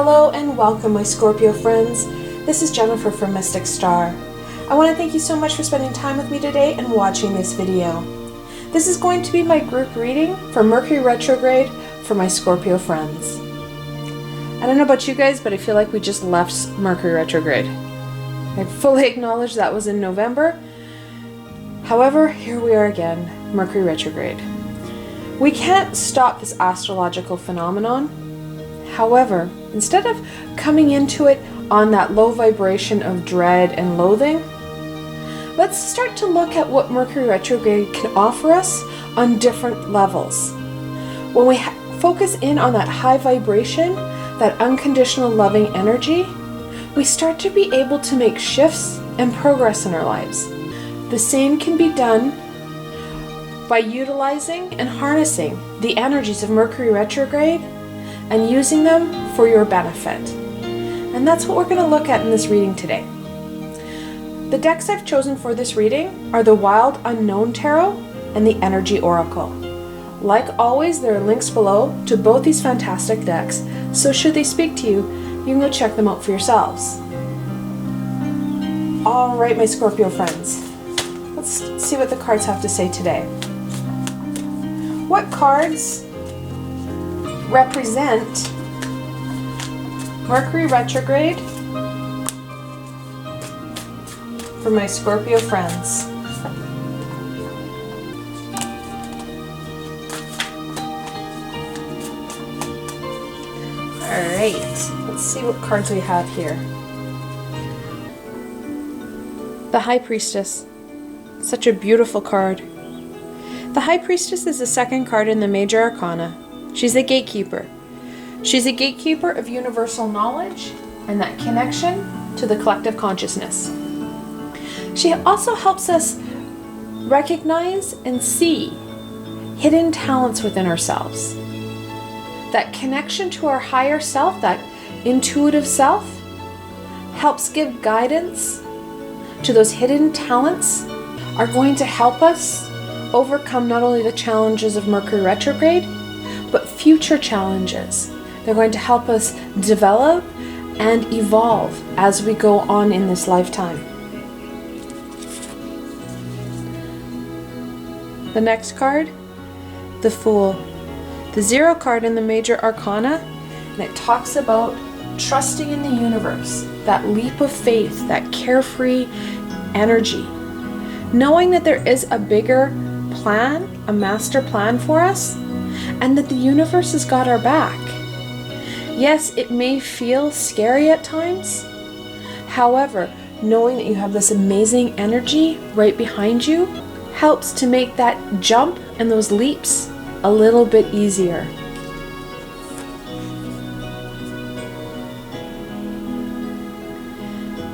Hello and welcome, my Scorpio friends. This is Jennifer from Mystic Star. I want to thank you so much for spending time with me today and watching this video. This is going to be my group reading for Mercury Retrograde for my Scorpio friends. I don't know about you guys, but I feel like we just left Mercury Retrograde. I fully acknowledge that was in November. However, here we are again, Mercury Retrograde. We can't stop this astrological phenomenon. However, instead of coming into it on that low vibration of dread and loathing, let's start to look at what Mercury Retrograde can offer us on different levels. When we focus in on that high vibration, that unconditional loving energy, we start to be able to make shifts and progress in our lives. The same can be done by utilizing and harnessing the energies of Mercury Retrograde and using them for your benefit. And that's what we're going to look at in this reading today. The decks I've chosen for this reading are the Wild Unknown Tarot and the Energy Oracle. Like always, there are links below to both these fantastic decks, so should they speak to you, you can go check them out for yourselves. Alright, my Scorpio friends, let's see what the cards have to say today. What cards represent Mercury Retrograde for my Scorpio friends? Alright, let's see what cards we have here. The High Priestess. Such a beautiful card. The High Priestess is the second card in the Major Arcana. She's a gatekeeper. She's a gatekeeper of universal knowledge and that connection to the collective consciousness. She also helps us recognize and see hidden talents within ourselves. That connection to our higher self, that intuitive self, helps give guidance to those hidden talents, are going to help us overcome not only the challenges of Mercury Retrograde, but future challenges. They're going to help us develop and evolve as we go on in this lifetime. The next card, the Fool. The 0 card in the Major Arcana, and it talks about trusting in the universe, that leap of faith, that carefree energy. Knowing that there is a bigger plan, a master plan for us, and that the universe has got our back. Yes, it may feel scary at times. However, knowing that you have this amazing energy right behind you helps to make that jump and those leaps a little bit easier.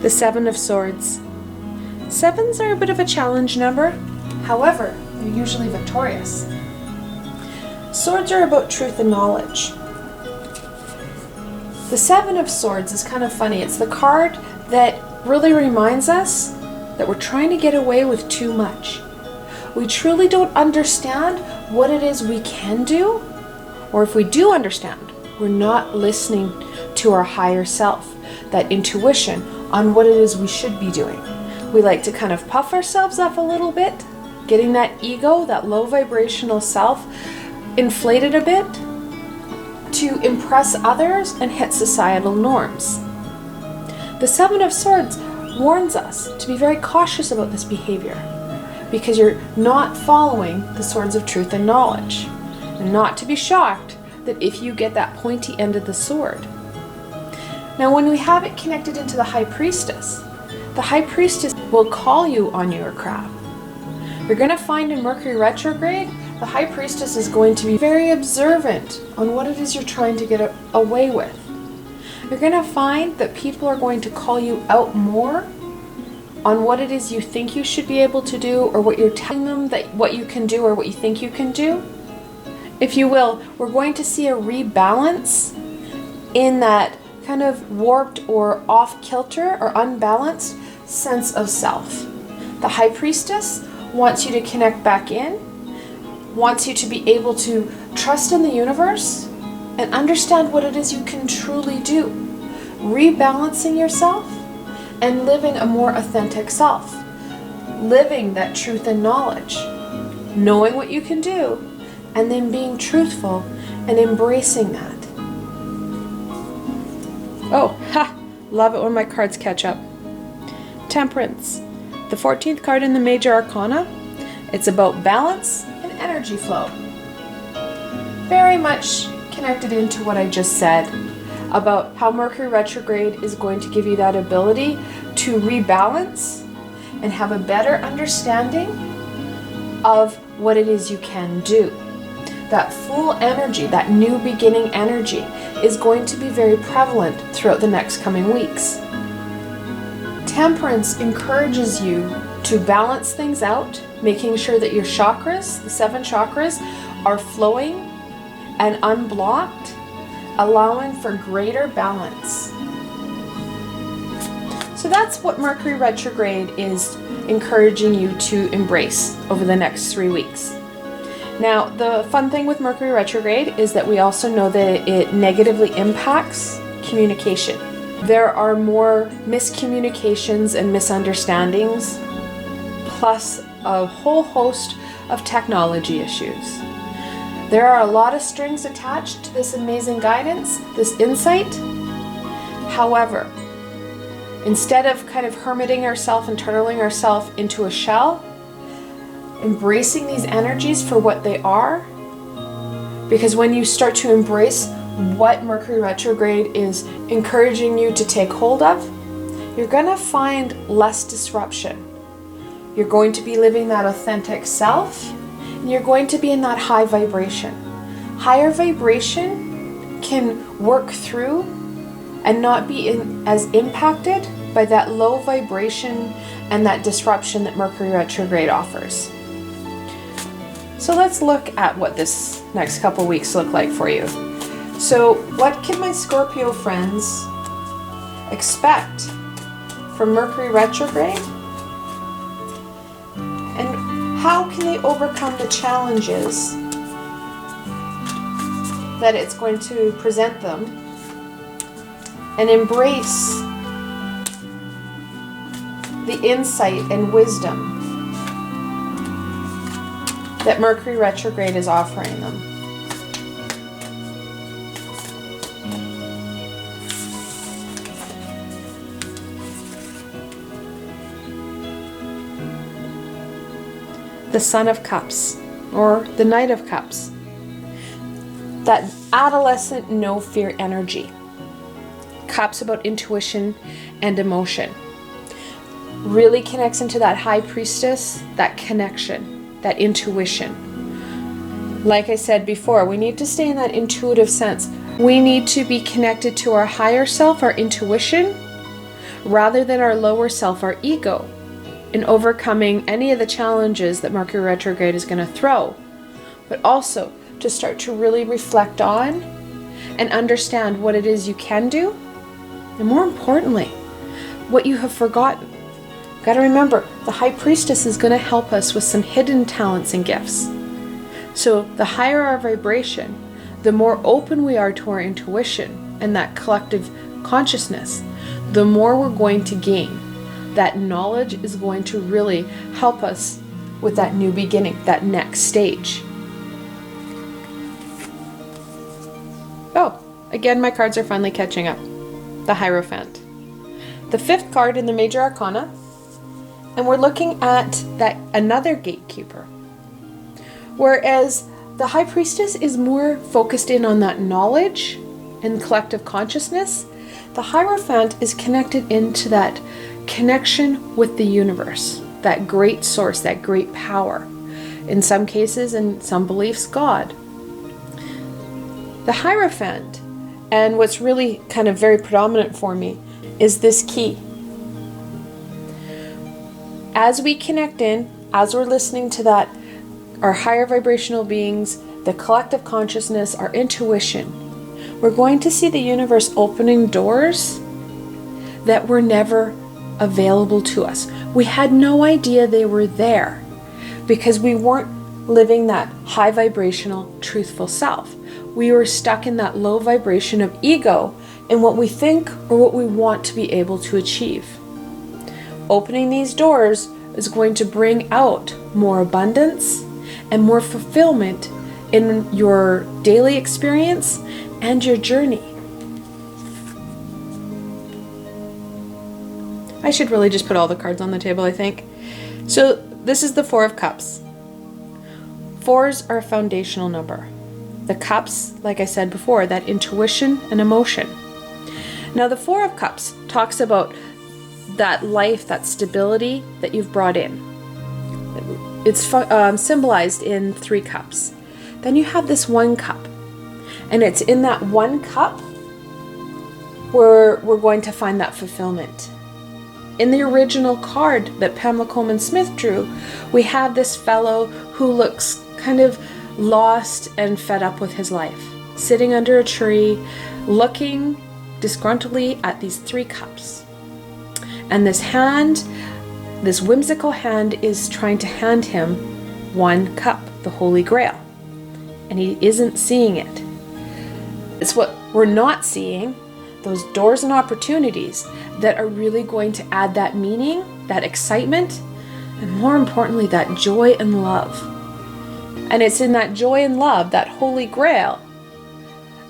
The 7 of Swords. 7s are a bit of a challenge number. However, they're usually victorious. Swords are about truth and knowledge. The 7 of Swords is kind of funny. It's the card that really reminds us that we're trying to get away with too much. We truly don't understand what it is we can do, or if we do understand, we're not listening to our higher self, that intuition on what it is we should be doing. We like to kind of puff ourselves up a little bit, getting that ego, that low vibrational self, inflated a bit to impress others and hit societal norms. The 7 of Swords warns us to be very cautious about this behavior because you're not following the swords of truth and knowledge, and not to be shocked that if you get that pointy end of the sword. Now, when we have it connected into the High Priestess, the High Priestess will call you on your crap. You're going to find in Mercury Retrograde, the High Priestess is going to be very observant on what it is you're trying to get away with. You're going to find that people are going to call you out more on what it is you think you should be able to do, or what you're telling them that what you can do or what you think you can do. If you will, we're going to see a rebalance in that kind of warped or off-kilter or unbalanced sense of self. The High Priestess wants you to connect back in, wants you to be able to trust in the universe and understand what it is you can truly do, rebalancing yourself and living a more authentic self, living that truth and knowledge, knowing what you can do, and then being truthful and embracing that. Oh, love it when my cards catch up. Temperance, the 14th card in the major arcana. It's about balance and energy flow. Very much connected into what I just said about how Mercury retrograde is going to give you that ability to rebalance and have a better understanding of what it is you can do. That full energy, that new beginning energy, is going to be very prevalent throughout the next coming weeks. Temperance encourages you to balance things out, making sure that your chakras, the 7 chakras, are flowing and unblocked, allowing for greater balance. So that's what Mercury retrograde is encouraging you to embrace over the next 3 weeks. Now, the fun thing with Mercury retrograde is that we also know that it negatively impacts communication. There are more miscommunications and misunderstandings, plus a whole host of technology issues. There are a lot of strings attached to this amazing guidance, this insight. However, instead of kind of hermiting ourselves and turtling ourselves into a shell, embracing these energies for what they are, because when you start to embrace what Mercury retrograde is encouraging you to take hold of, you're going to find less disruption. You're going to be living that authentic self, and you're going to be in that high vibration. Higher vibration can work through and not be as impacted by that low vibration and that disruption that Mercury retrograde offers. So let's look at what this next couple weeks look like for you. So what can my Scorpio friends expect from Mercury retrograde? And how can they overcome the challenges that it's going to present them and embrace the insight and wisdom that Mercury retrograde is offering them? The Son of Cups, or the Knight of Cups. That adolescent no fear energy. Cups about intuition and emotion. Really connects into that High Priestess, that connection, that intuition. Like I said before, we need to stay in that intuitive sense. We need to be connected to our higher self, our intuition, rather than our lower self, our ego, in overcoming any of the challenges that Mercury retrograde is going to throw. But also to start to really reflect on and understand what it is you can do, and more importantly, what you have forgotten. Got to remember, the High Priestess is going to help us with some hidden talents and gifts. So the higher our vibration, the more open we are to our intuition and that collective consciousness, the more we're going to gain. That knowledge is going to really help us with that new beginning, that next stage. Oh, again, my cards are finally catching up. The Hierophant. The 5th card in the major arcana. And we're looking at that another gatekeeper. Whereas the High Priestess is more focused in on that knowledge and collective consciousness, the Hierophant is connected into that connection with the universe, that great source, that great power. In some cases, in some beliefs, God. The Hierophant, and what's really kind of very predominant for me, is this key. As we connect in, as we're listening to that, our higher vibrational beings, the collective consciousness, our intuition, we're going to see the universe opening doors that were never available to us. We had no idea they were there because we weren't living that high vibrational, truthful self. we were stuck in that low vibration of ego and what we think or what we want to be able to achieve. Opening these doors is going to bring out more abundance and more fulfillment in your daily experience and your journey. I should really just put all the cards on the table, I think. So this is the Four of Cups. Fours are a foundational number. The cups, like I said before, that intuition and emotion. Now the Four of Cups talks about that life, that stability that you've brought in. It's symbolized in 3 cups. Then you have this 1 cup. And it's in that 1 cup where we're going to find that fulfillment. In the original card that Pamela Coleman Smith drew, we have this fellow who looks kind of lost and fed up with his life, sitting under a tree, looking disgruntledly at these 3 cups. And this hand, this whimsical hand, is trying to hand him 1 cup, the Holy Grail. And he isn't seeing it. It's what we're not seeing, those doors and opportunities that are really going to add that meaning, that excitement, and more importantly, that joy and love. And it's in that joy and love, that Holy Grail,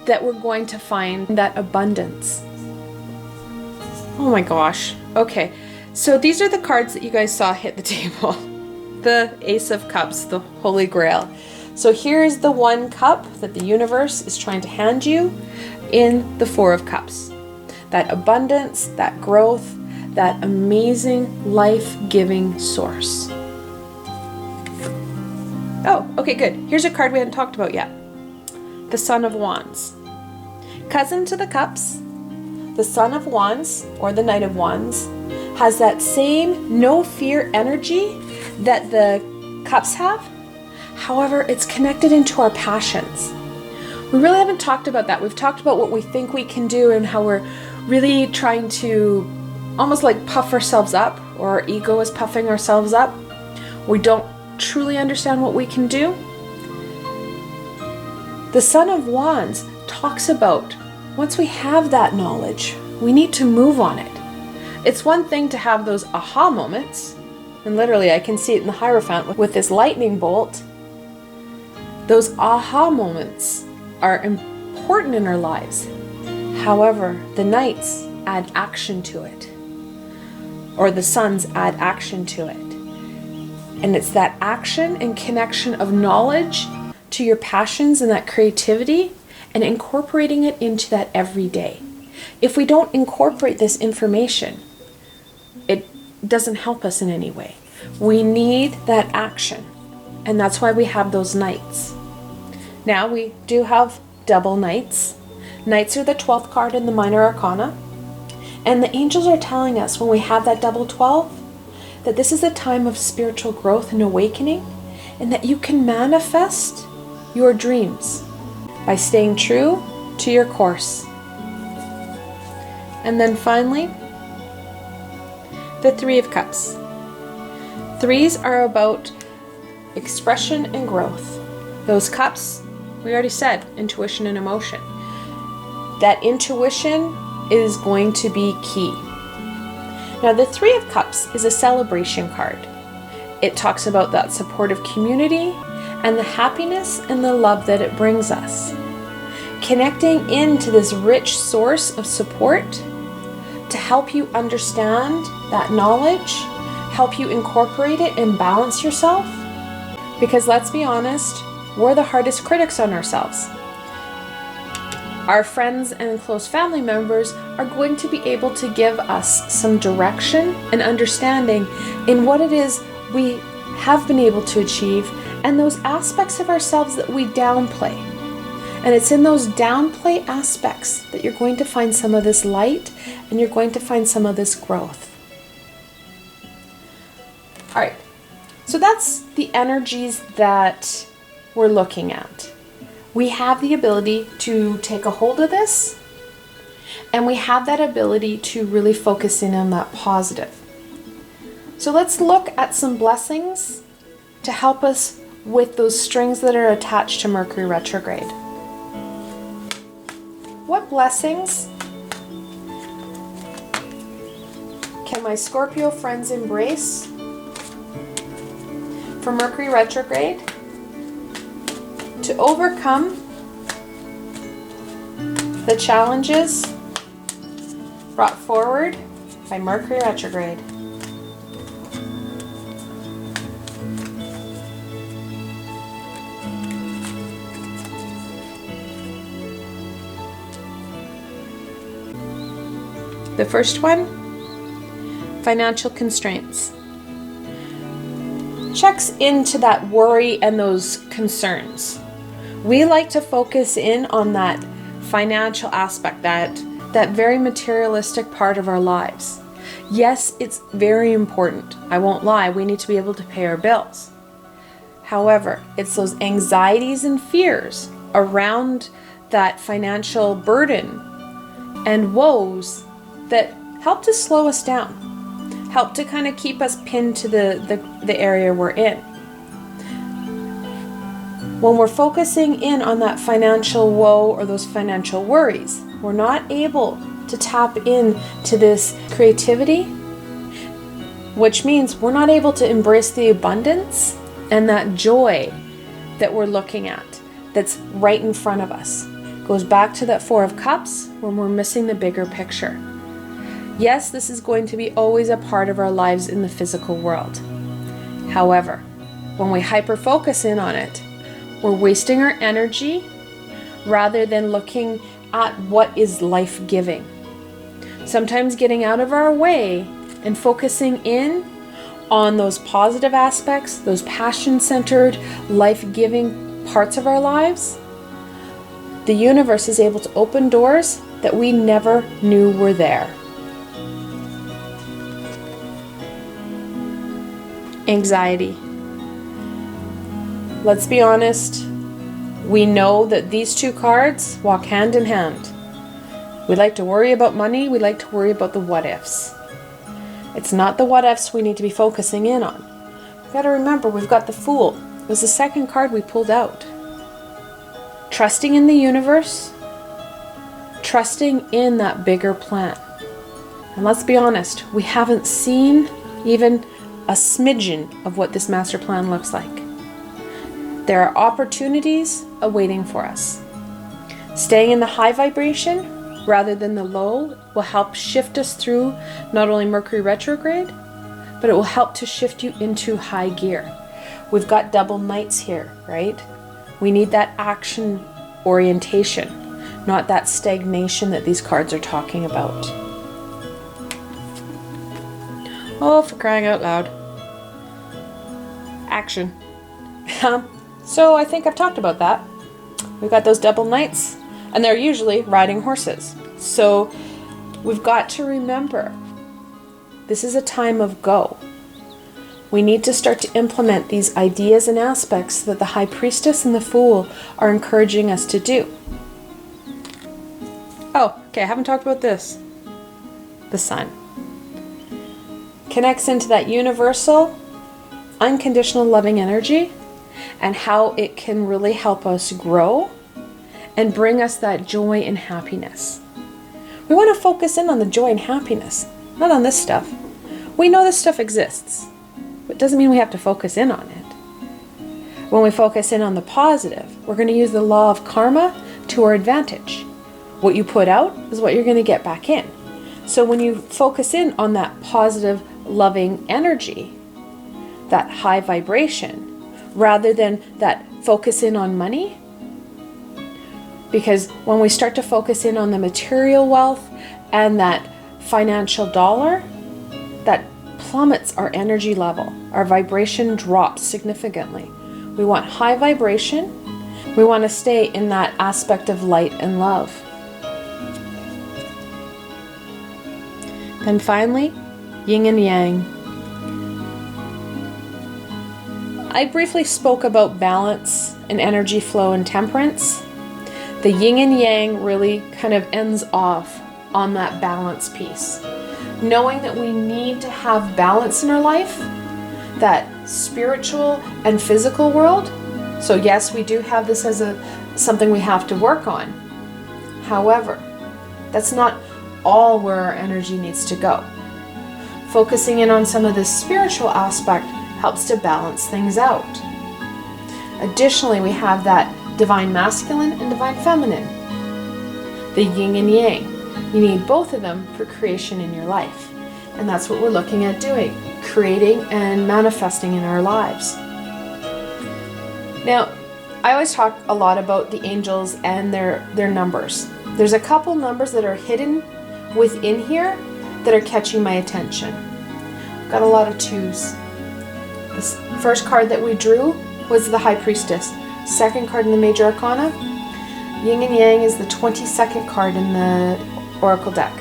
that we're going to find that abundance. Oh my gosh. Okay, so these are the cards that you guys saw hit the table. The Ace of Cups, the Holy Grail. So here's the 1 cup that the universe is trying to hand you in the Four of Cups. That abundance, that growth, that amazing life-giving source. Oh, okay, good. Here's a card we hadn't talked about yet. The Son of Wands. Cousin to the Cups, the Son of Wands, or the Knight of Wands, has that same no fear energy that the Cups have. However, it's connected into our passions. We really haven't talked about that. We've talked about what we think we can do and how we're really trying to almost like puff ourselves up, or our ego is puffing ourselves up. We don't truly understand what we can do. The Son of Wands talks about once we have that knowledge, we need to move on it. It's one thing to have those aha moments, and literally I can see it in the Hierophant with this lightning bolt. Those aha moments are important in our lives. However, the Knights add action to it, or the Suns add action to it. And it's that action and connection of knowledge to your passions and that creativity and incorporating it into that every day. If we don't incorporate this information, it doesn't help us in any way. We need that action, and that's why we have those Knights. Now we do have double Knights. Knights are the 12th card in the Minor Arcana, and the angels are telling us when we have that double 12 that this is a time of spiritual growth and awakening, and that you can manifest your dreams by staying true to your course. And then finally, the Three of Cups. Threes are about expression and growth. Those cups, we already said, intuition and emotion. That intuition is going to be key. Now, the Three of Cups is a celebration card. It talks about that supportive community and the happiness and the love that it brings us. Connecting into this rich source of support to help you understand that knowledge, help you incorporate it and balance yourself. Because let's be honest, we're the hardest critics on ourselves. Our friends and close family members are going to be able to give us some direction and understanding in what it is we have been able to achieve and those aspects of ourselves that we downplay. And it's in those downplay aspects that you're going to find some of this light and you're going to find some of this growth. All right, so that's the energies that we're looking at. We have the ability to take a hold of this, and we have that ability to really focus in on that positive. So let's look at some blessings to help us with those strings that are attached to Mercury retrograde. What blessings can my Scorpio friends embrace for Mercury retrograde to overcome the challenges brought forward by Mercury retrograde? The first one, financial constraints. Checks into that worry and those concerns. We like to focus in on that financial aspect, that very materialistic part of our lives. Yes, it's very important. I won't lie, we need to be able to pay our bills. However, it's those anxieties and fears around that financial burden and woes that help to slow us down, help to kind of keep us pinned to the area we're in. When we're focusing in on that financial woe or those financial worries, we're not able to tap into this creativity, which means we're not able to embrace the abundance and that joy that we're looking at, that's right in front of us. It goes back to that Four of Cups when we're missing the bigger picture. Yes, this is going to be always a part of our lives in the physical world. However, when we hyper-focus in on it, we're wasting our energy rather than looking at what is life-giving. Sometimes getting out of our way and focusing in on those positive aspects, those passion-centered, life-giving parts of our lives, the universe is able to open doors that we never knew were there. Anxiety. Let's be honest, we know that these two cards walk hand in hand. We like to worry about money, we like to worry about the what ifs. It's not the what ifs we need to be focusing in on. We've got to remember, we've got the Fool. It was the second card we pulled out. Trusting in the universe, trusting in that bigger plan. And let's be honest, we haven't seen even a smidgen of what this master plan looks like. There are opportunities awaiting for us. Staying in the high vibration rather than the low will help shift us through not only Mercury retrograde, but it will help to shift you into high gear. We've got double knights here, right? We need that action orientation, not that stagnation that these cards are talking about. Oh, for crying out loud. Action. So I think I've talked about that. We've got those double knights, and they're usually riding horses. So we've got to remember, this is a time of go. We need to start to implement these ideas and aspects that the High Priestess and the Fool are encouraging us to do. Oh, okay, I haven't talked about this. The Sun. Connects into that universal, unconditional loving energy and how it can really help us grow and bring us that joy and happiness. We want to focus in on the joy and happiness, not on this stuff. We know this stuff exists, but it doesn't mean we have to focus in on it. When we focus in on the positive, we're going to use the law of karma to our advantage. What you put out is what you're going to get back in. So when you focus in on that positive, loving energy, that high vibration, rather than that focus in on money, because when we start to focus in on the material wealth and that financial dollar, that plummets our energy level. Our vibration drops significantly. We want high vibration. We want to stay in that aspect of light and love. And finally, yin and yang. I briefly spoke about balance and energy flow and temperance. The yin and yang really kind of ends off on that balance piece. Knowing that we need to have balance in our life, that spiritual and physical world. So yes, we do have this as something we have to work on. However, that's not all where our energy needs to go. Focusing in on some of the spiritual aspect helps to balance things out. Additionally, we have that divine masculine and divine feminine, the yin and yang. You need both of them for creation in your life. And that's what we're looking at doing, creating and manifesting in our lives. Now, I always talk a lot about the angels and their numbers. There's a couple numbers that are hidden within here that are catching my attention. I've got a lot of 2s. This first card that we drew was the High Priestess. Second card in the Major Arcana, Yin and Yang, is the 22nd card in the Oracle deck.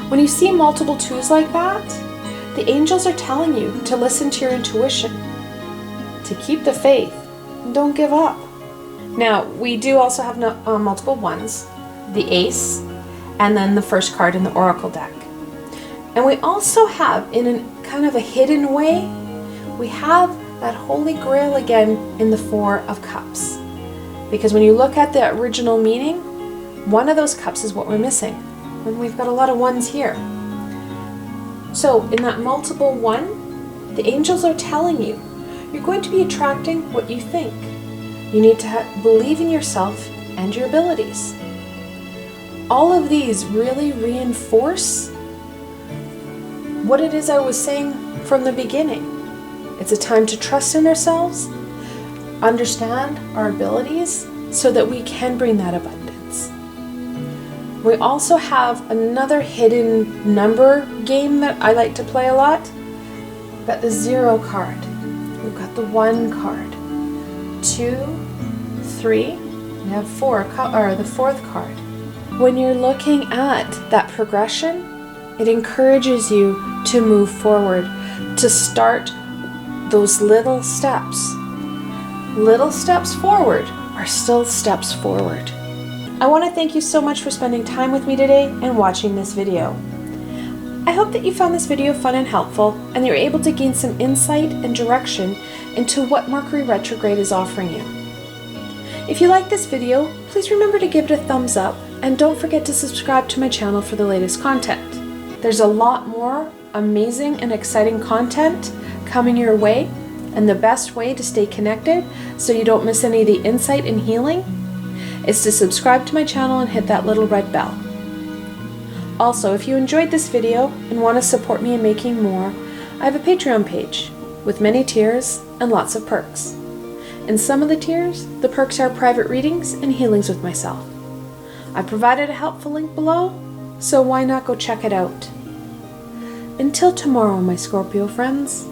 When you see multiple 2s like that, the angels are telling you to listen to your intuition, to keep the faith, and don't give up. Now, we do also have multiple 1s, the Ace, and then the first card in the Oracle deck. And we also have, in a kind of a hidden way, we have that Holy Grail again in the 4 of Cups. Because when you look at the original meaning, one of those cups is what we're missing. And we've got a lot of 1s here. So in that multiple 1, the angels are telling you, you're going to be attracting what you think. You need to believe in yourself and your abilities. All of these really reinforce what it is I was saying from the beginning. It's a time to trust in ourselves, understand our abilities so that we can bring that abundance. We also have another hidden number game that I like to play a lot. We've got the 0 card. We've got the 1 card. 2, 3, we have 4, or the 4th card. When you're looking at that progression, it encourages you to move forward, to start those little steps. Little steps forward are still steps forward. I want to thank you so much for spending time with me today and watching this video. I hope that you found this video fun and helpful, and you're able to gain some insight and direction into what Mercury Retrograde is offering you. If you like this video, please remember to give it a thumbs up, and don't forget to subscribe to my channel for the latest content. There's a lot more amazing and exciting content coming your way, and the best way to stay connected so you don't miss any of the insight and healing is to subscribe to my channel and hit that little red bell. Also, if you enjoyed this video and want to support me in making more, I have a Patreon page with many tiers and lots of perks. In some of the tiers, the perks are private readings and healings with myself. I provided a helpful link below, so why not go check it out? Until tomorrow, my Scorpio friends.